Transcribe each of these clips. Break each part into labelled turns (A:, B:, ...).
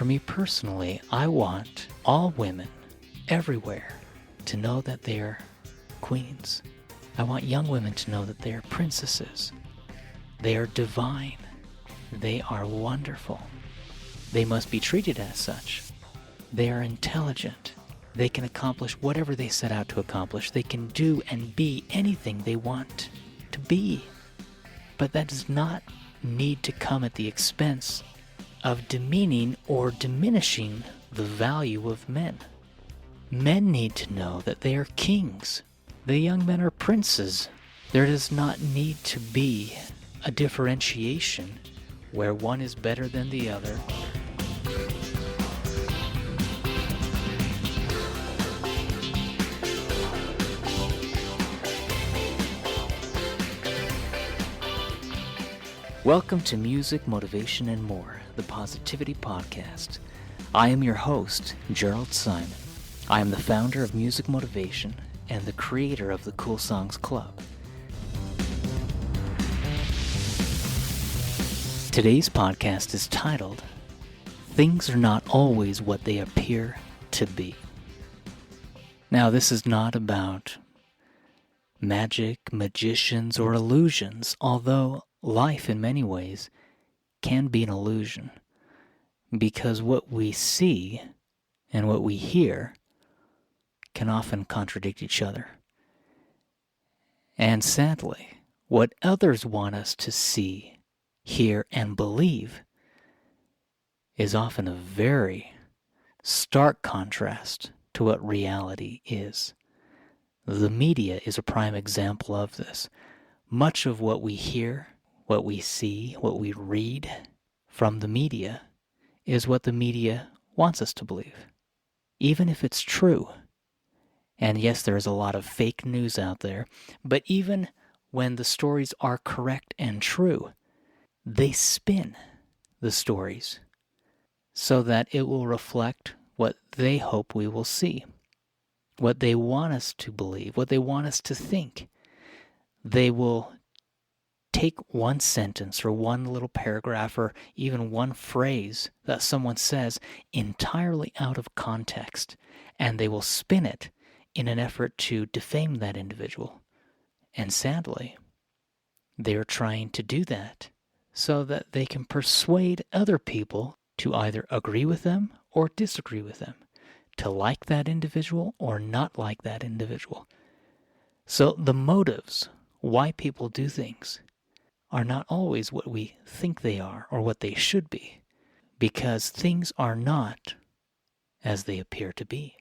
A: for me personally, I want all women everywhere to know that they're queens. I want young women to know that they are princesses. They are divine. They are wonderful. They must be treated as such. They are intelligent. They can accomplish whatever they set out to accomplish. They can do and be anything they want to be. But that does not need to come at the expense of demeaning or diminishing the value of men. Men need to know that they are kings. The young men are princes. There does not need to be a differentiation where one is better than the other. Welcome to Music, Motivation, and More, the Positivity Podcast. I am your host, Jerald Simon. I am the founder of Music Motivation and the creator of the Cool Songs Club. Today's podcast is titled, Things Are Not Always What They Appear to Be. Now, this is not about magic, magicians, or illusions, although life, in many ways, can be an illusion, because what we see and what we hear can often contradict each other. And sadly, what others want us to see, hear, and believe is often a very stark contrast to what reality is. The media is a prime example of this. Much of what we hear, what we see, what we read from the media is what the media wants us to believe, even if it's true. And yes, there is a lot of fake news out there, but even when the stories are correct and true, they spin the stories so that it will reflect what they hope we will see, what they want us to believe, what they want us to think. They will take one sentence or one little paragraph or even one phrase that someone says entirely out of context, and they will spin it in an effort to defame that individual. And sadly, they are trying to do that so that they can persuade other people to either agree with them or disagree with them, to like that individual or not like that individual. So the motives why people do things are not always what we think they are or what they should be, because things are not as they appear to be.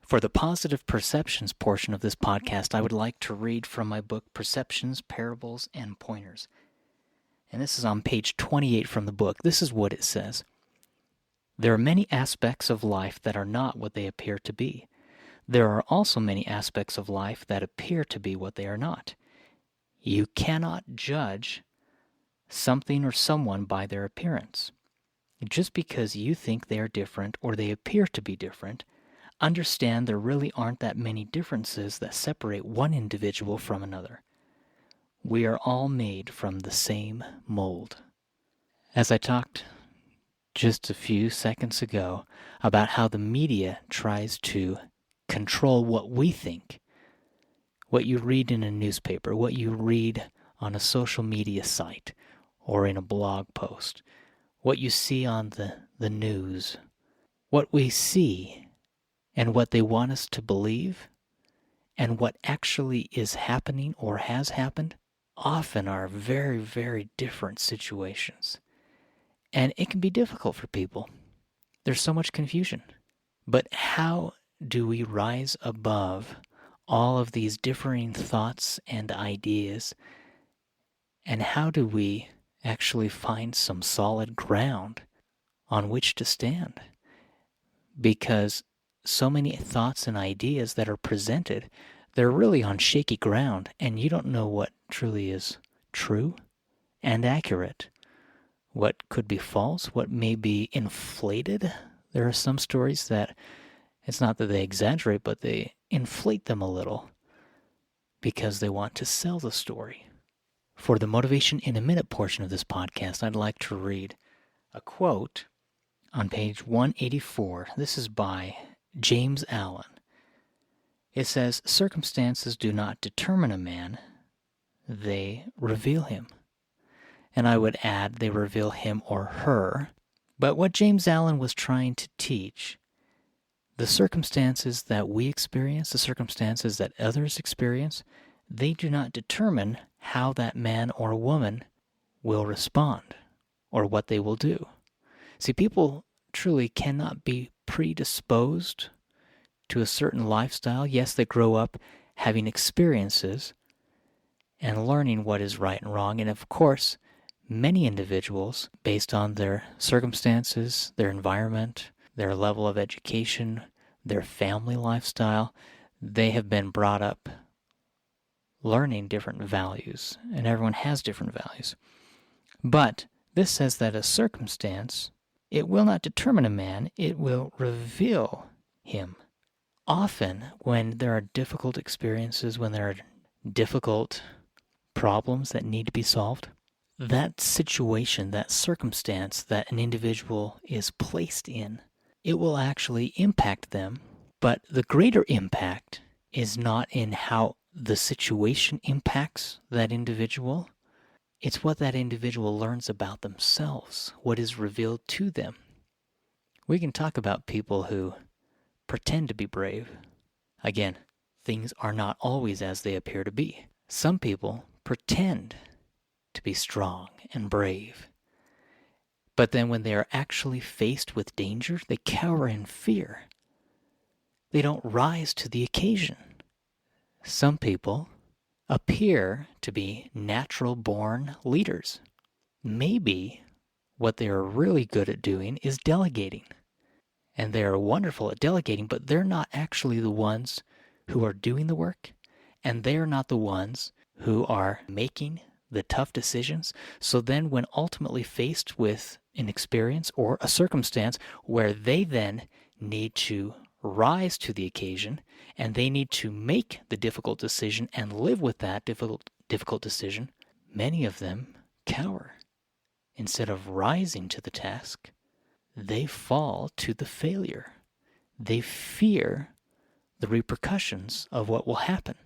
A: For the positive perceptions portion of this podcast, I would like to read from my book, Perceptions, Parables, and Pointers. And this is on page 28 from the book. This is what it says. There are many aspects of life that are not what they appear to be. There are also many aspects of life that appear to be what they are not. You cannot judge something or someone by their appearance. Just because you think they are different or they appear to be different, understand there really aren't that many differences that separate one individual from another. We are all made from the same mold. As I talked just a few seconds ago about how the media tries to control what we think, what you read in a newspaper, what you read on a social media site or in a blog post, what you see on the news, what we see and what they want us to believe and what actually is happening or has happened often are very, very different situations. And it can be difficult for people. There's so much confusion. But how do we rise above all of these differing thoughts and ideas, and how do we actually find some solid ground on which to stand? Because so many thoughts and ideas that are presented, they're really on shaky ground, and you don't know what truly is true and accurate, what could be false, what may be inflated. There are some stories that it's not that they exaggerate, but they inflate them a little because they want to sell the story. For the Motivation in a Minute portion of this podcast, I'd like to read a quote on page 184. This is by James Allen. It says, circumstances do not determine a man, they reveal him. And I would add, they reveal him or her. But what James Allen was trying to teach, the circumstances that we experience, the circumstances that others experience, they do not determine how that man or woman will respond or what they will do. See, people truly cannot be predisposed to a certain lifestyle. Yes, they grow up having experiences and learning what is right and wrong. And of course, many individuals, based on their circumstances, their environment, their level of education, their family lifestyle, they have been brought up learning different values, and everyone has different values. But this says that a circumstance, it will not determine a man, it will reveal him. Often, when there are difficult experiences, when there are difficult problems that need to be solved, that situation, that circumstance that an individual is placed in, it will actually impact them. But the greater impact is not in how the situation impacts that individual. It's what that individual learns about themselves, what is revealed to them. We can talk about people who pretend to be brave. Again, things are not always as they appear to be. Some people pretend to be strong and brave. But then when they are actually faced with danger, they cower in fear. They don't rise to the occasion. Some people appear to be natural-born leaders. Maybe what they are really good at doing is delegating. And they are wonderful at delegating, but they're not actually the ones who are doing the work, and they're not the ones who are making the tough decisions. So then when ultimately faced with an experience or a circumstance where they then need to rise to the occasion and they need to make the difficult decision and live with that difficult decision, many of them cower. Instead of rising to the task, they fall to the failure. They fear the repercussions of what will happen.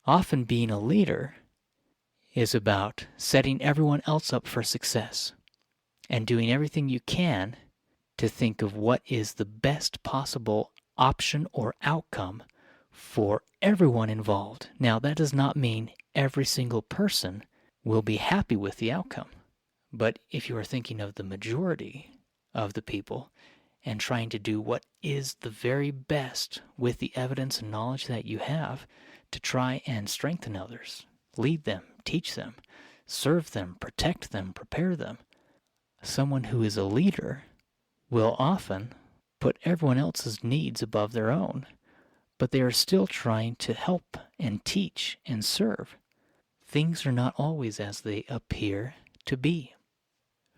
A: Often being a leader is about setting everyone else up for success and doing everything you can to think of what is the best possible option or outcome for everyone involved. Now, that does not mean every single person will be happy with the outcome. But if you are thinking of the majority of the people and trying to do what is the very best with the evidence and knowledge that you have to try and strengthen others, lead them, teach them, serve them, protect them, prepare them, someone who is a leader will often put everyone else's needs above their own, but they are still trying to help and teach and serve. Things are not always as they appear to be.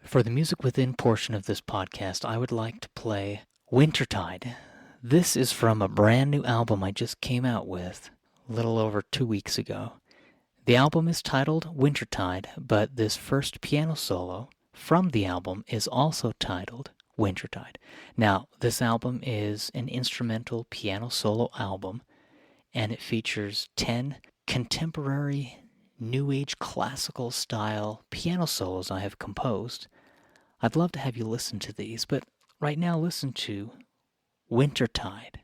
A: For the Music Within portion of this podcast, I would like to play Wintertide. This is from a brand new album I just came out with a little over 2 weeks ago. The album is titled Wintertide, but this first piano solo from the album is also titled Wintertide. Now, this album is an instrumental piano solo album, and it features 10 contemporary New Age classical style piano solos I have composed. I'd love to have you listen to these, but right now listen to Wintertide.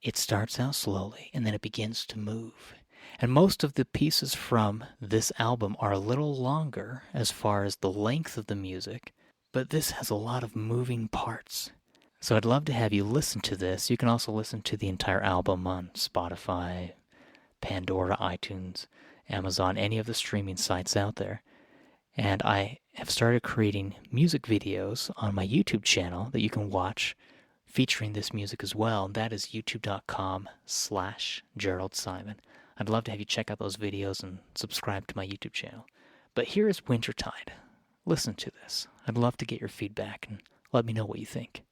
A: It starts out slowly, and then it begins to move. And most of the pieces from this album are a little longer as far as the length of the music, but this has a lot of moving parts. So I'd love to have you listen to this. You can also listen to the entire album on Spotify, Pandora, iTunes, Amazon, any of the streaming sites out there. And I have started creating music videos on my YouTube channel that you can watch featuring this music as well. And that is youtube.com/Jerald Simon. I'd love to have you check out those videos and subscribe to my YouTube channel. But here is Wintertide. Listen to this. I'd love to get your feedback and let me know what you think.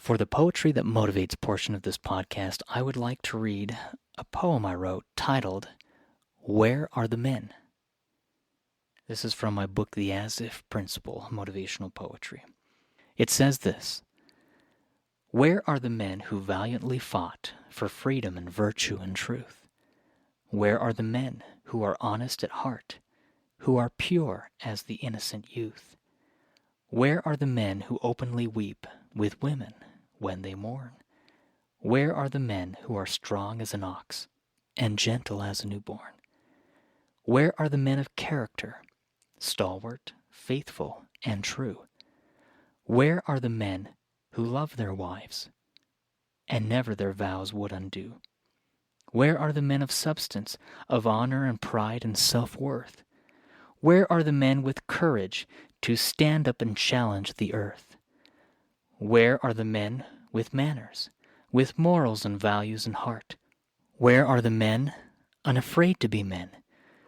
A: For the Poetry That Motivates portion of this podcast, I would like to read a poem I wrote titled, Where Are the Men? This is from my book, The As If Principle, Motivational Poetry. It says this: Where are the men who valiantly fought for freedom and virtue and truth? Where are the men who are honest at heart, who are pure as the innocent youth? Where are the men who openly weep with women when they mourn? Where are the men who are strong as an ox and gentle as a newborn? Where are the men of character, stalwart, faithful, and true? Where are the men who love their wives and never their vows would undo? Where are the men of substance, of honor and pride and self-worth? Where are the men with courage to stand up and challenge the earth? Where are the men with manners, with morals and values and heart? Where are the men unafraid to be men,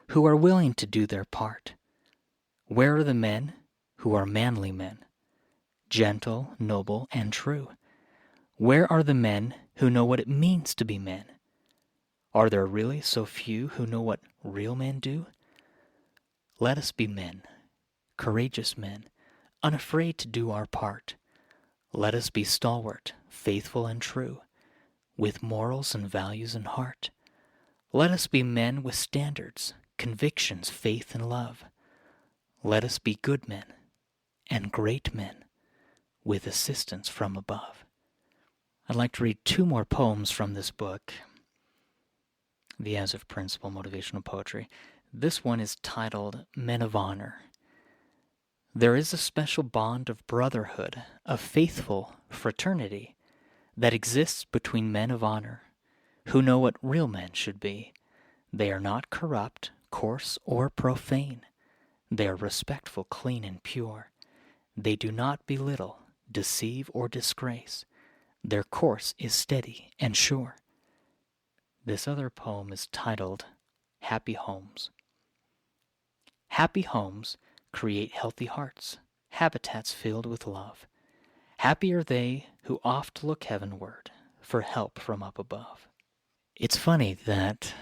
A: who are willing to do their part? Where are the men who are manly men, gentle, noble, and true? Where are the men who know what it means to be men? Are there really so few who know what real men do? Let us be men, courageous men, unafraid to do our part. Let us be stalwart, faithful, and true, with morals and values in heart. Let us be men with standards, convictions, faith, and love. Let us be good men and great men with assistance from above. I'd like to read 2 more poems from this book, The As If Principle, Motivational Poetry. This one is titled Men of Honor. There is a special bond of brotherhood, of faithful fraternity, that exists between men of honor, who know what real men should be. They are not corrupt, coarse, or profane. They are respectful, clean, and pure. They do not belittle, deceive, or disgrace. Their course is steady and sure. This other poem is titled Happy Homes. Happy homes create healthy hearts, habitats filled with love. Happy are they who oft look heavenward for help from up above. It's funny that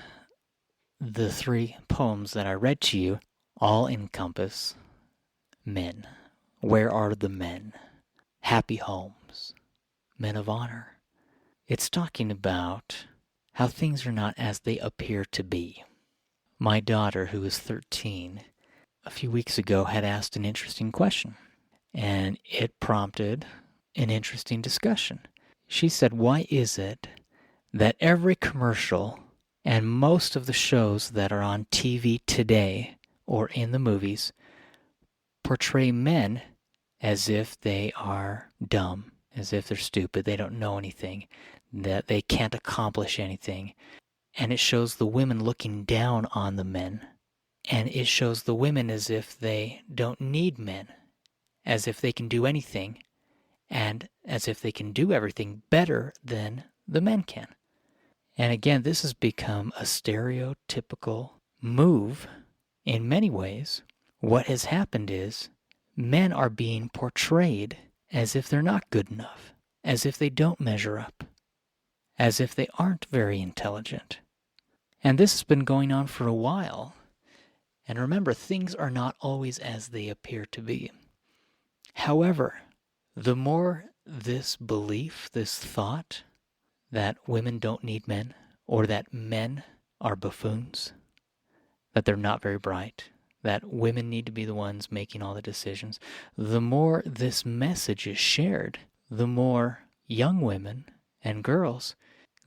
A: the 3 poems that I read to you all encompass men. Where are the men? Happy homes. Men of honor. It's talking about how things are not as they appear to be. My daughter, who is 13, a few weeks ago had asked an interesting question, and it prompted an interesting discussion. She said, why is it that every commercial and most of the shows that are on TV today or in the movies portray men as if they are dumb, as if they're stupid, they don't know anything, that they can't accomplish anything, and it shows the women looking down on the men, and it shows the women as if they don't need men, as if they can do anything, and as if they can do everything better than the men can. And again, this has become a stereotypical move in many ways. What has happened is men are being portrayed as if they're not good enough, as if they don't measure up, as if they aren't very intelligent. And this has been going on for a while. And remember, things are not always as they appear to be. However, the more this belief, this thought, that women don't need men, or that men are buffoons, that they're not very bright, that women need to be the ones making all the decisions, the more this message is shared, the more young women and girls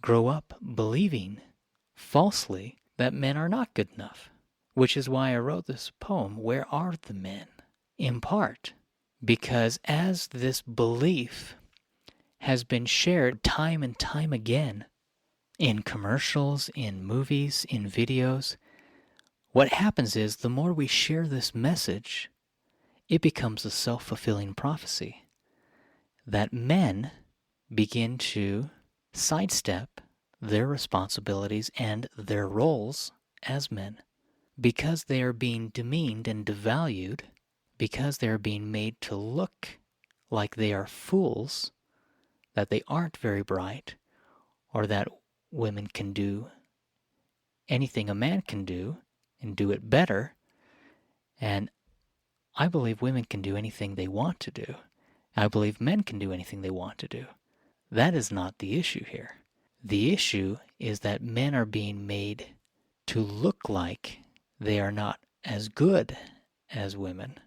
A: grow up believing falsely that men are not good enough. Which is why I wrote this poem, Where Are the Men? In part, because as this belief has been shared time and time again in commercials, in movies, in videos, what happens is the more we share this message, it becomes a self-fulfilling prophecy that men begin to sidestep their responsibilities and their roles as men. Because they are being demeaned and devalued, because they are being made to look like they are fools, that they aren't very bright, or that women can do anything a man can do and do it better. And I believe women can do anything they want to do. I believe men can do anything they want to do. That is not the issue here. The issue is that men are being made to look like they are not as good as women,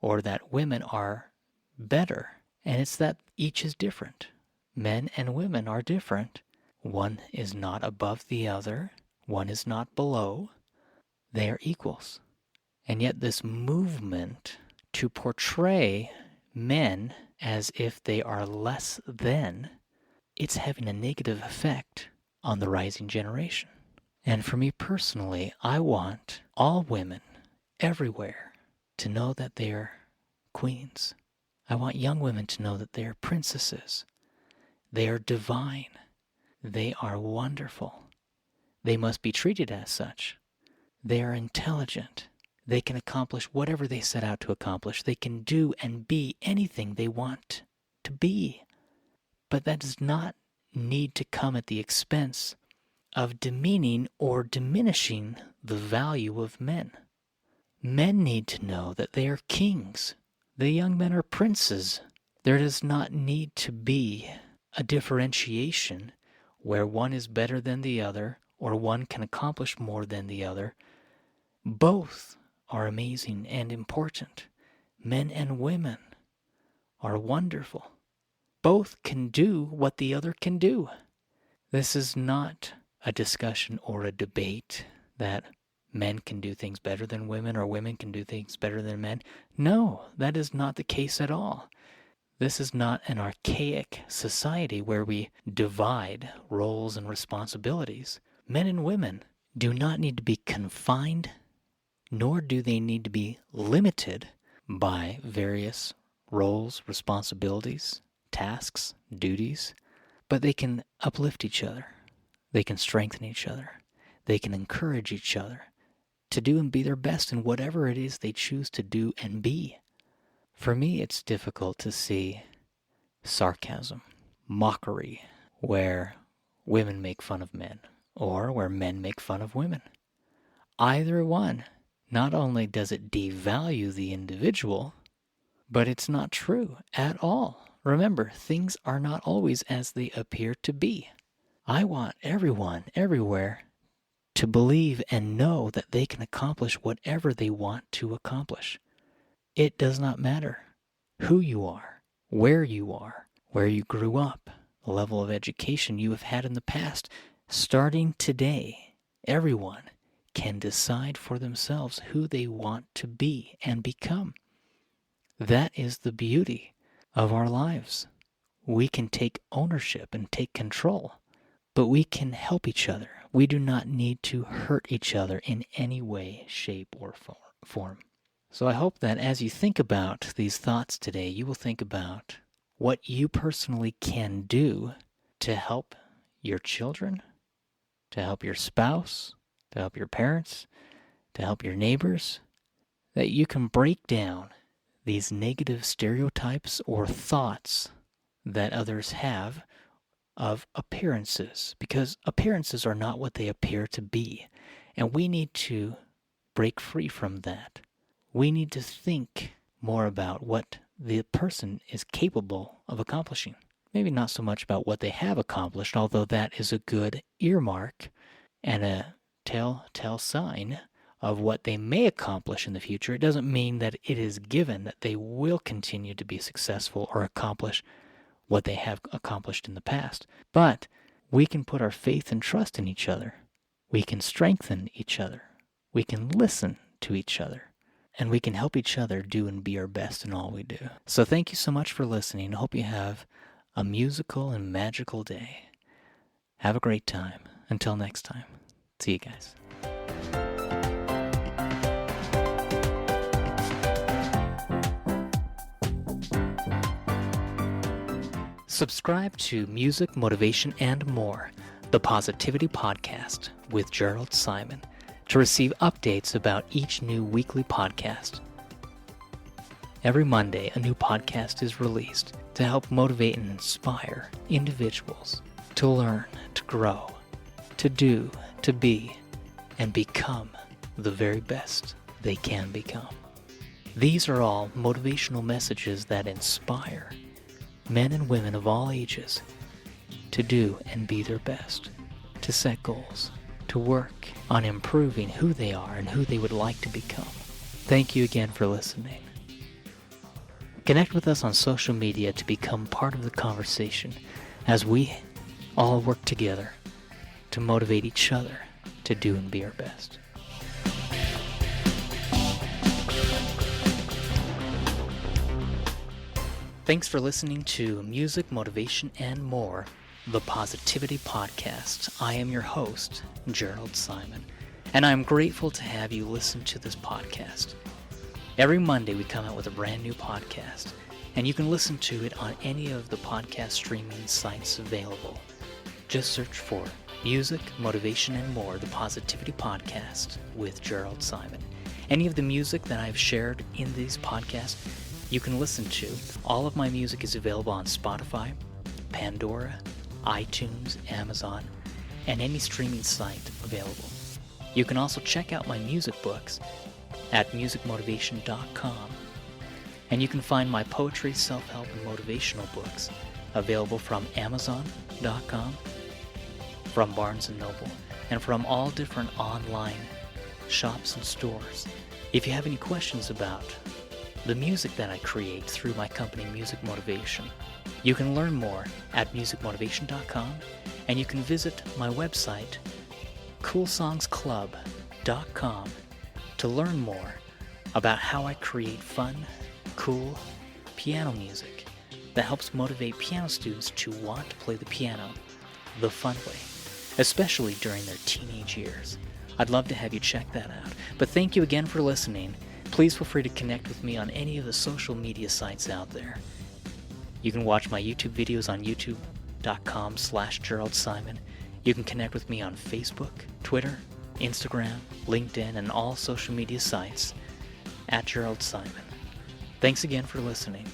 A: or that women are better. And it's that each is different. Men and women are different. One is not above the other. One is not below. They are equals. And yet this movement to portray men as if they are less than, it's having a negative effect on the rising generation. And for me personally, I want all women everywhere to know that they are queens. I want young women to know that they are princesses. They are divine. They are wonderful. They must be treated as such. They are intelligent. They can accomplish whatever they set out to accomplish. They can do and be anything they want to be. But that does not need to come at the expense of demeaning or diminishing the value of men. Men need to know that they are kings. The young men are princes. There does not need to be a differentiation where one is better than the other or one can accomplish more than the other. Both are amazing and important. Men and women are wonderful. Both can do what the other can do. This is not a discussion or a debate that men can do things better than women or women can do things better than men. No, that is not the case at all. This is not an archaic society where we divide roles and responsibilities. Men and women do not need to be confined, nor do they need to be limited by various roles, responsibilities, tasks, duties, but they can uplift each other. They can strengthen each other. They can encourage each other to do and be their best in whatever it is they choose to do and be. For me, it's difficult to see sarcasm, mockery, where women make fun of men, or where men make fun of women. Either one, not only does it devalue the individual, but it's not true at all. Remember, things are not always as they appear to be. I want everyone, everywhere, to believe and know that they can accomplish whatever they want to accomplish. It does not matter who you are, where you grew up, the level of education you have had in the past. Starting today, everyone can decide for themselves who they want to be and become. That is the beauty of our lives. We can take ownership and take control, but we can help each other. We do not need to hurt each other in any way, shape, or form. So I hope that as you think about these thoughts today, you will think about what you personally can do to help your children, to help your spouse, to help your parents, to help your neighbors, that you can break down these negative stereotypes or thoughts that others have of appearances, because appearances are not what they appear to be, and we need to break free from that. We need to think more about what the person is capable of accomplishing. Maybe not so much about what they have accomplished, although that is a good earmark and a telltale sign of what they may accomplish in the future. It doesn't mean that it is given that they will continue to be successful or accomplish what they have accomplished in the past. But we can put our faith and trust in each other. We can strengthen each other. We can listen to each other. And we can help each other do and be our best in all we do. So thank you so much for listening. I hope you have a musical and magical day. Have a great time. Until next time. See you guys. Subscribe to Music, Motivation, and More, the Positivity Podcast with Jerald Simon, to receive updates about each new weekly podcast. Every Monday, a new podcast is released to help motivate and inspire individuals to learn, to grow, to do, to be, and become the very best they can become. These are all motivational messages that inspire men and women of all ages to do and be their best, to set goals, to work on improving who they are and who they would like to become. Thank you again for listening. Connect with us on social media to become part of the conversation as we all work together to motivate each other to do and be our best. Thanks for listening to Music, Motivation, and More, the Positivity Podcast. I am your host, Jerald Simon, and I am grateful to have you listen to this podcast. Every Monday we come out with a brand new podcast, and you can listen to it on any of the podcast streaming sites available. Just search for Music, Motivation, and More, the Positivity Podcast with Jerald Simon. Any of the music that I've shared in these podcasts, you can listen to. All of my music is available on Spotify, Pandora, iTunes, Amazon, and any streaming site available. You can also check out my music books at musicmotivation.com, and you can find my poetry, self-help, and motivational books available from Amazon.com, from Barnes & Noble, and from all different online shops and stores. If you have any questions about the music that I create through my company Music Motivation, you can learn more at musicmotivation.com, and you can visit my website coolsongsclub.com to learn more about how I create fun, cool piano music that helps motivate piano students to want to play the piano the fun way, especially during their teenage years. I'd love to have you check that out. But thank you again for listening. Please feel free to connect with me on any of the social media sites out there. You can watch my YouTube videos on youtube.com/Jerald Simon. You can connect with me on Facebook, Twitter, Instagram, LinkedIn, and all social media sites at Jerald Simon. Thanks again for listening.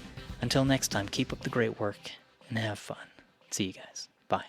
A: Until next time, keep up the great work and have fun. See you guys. Bye.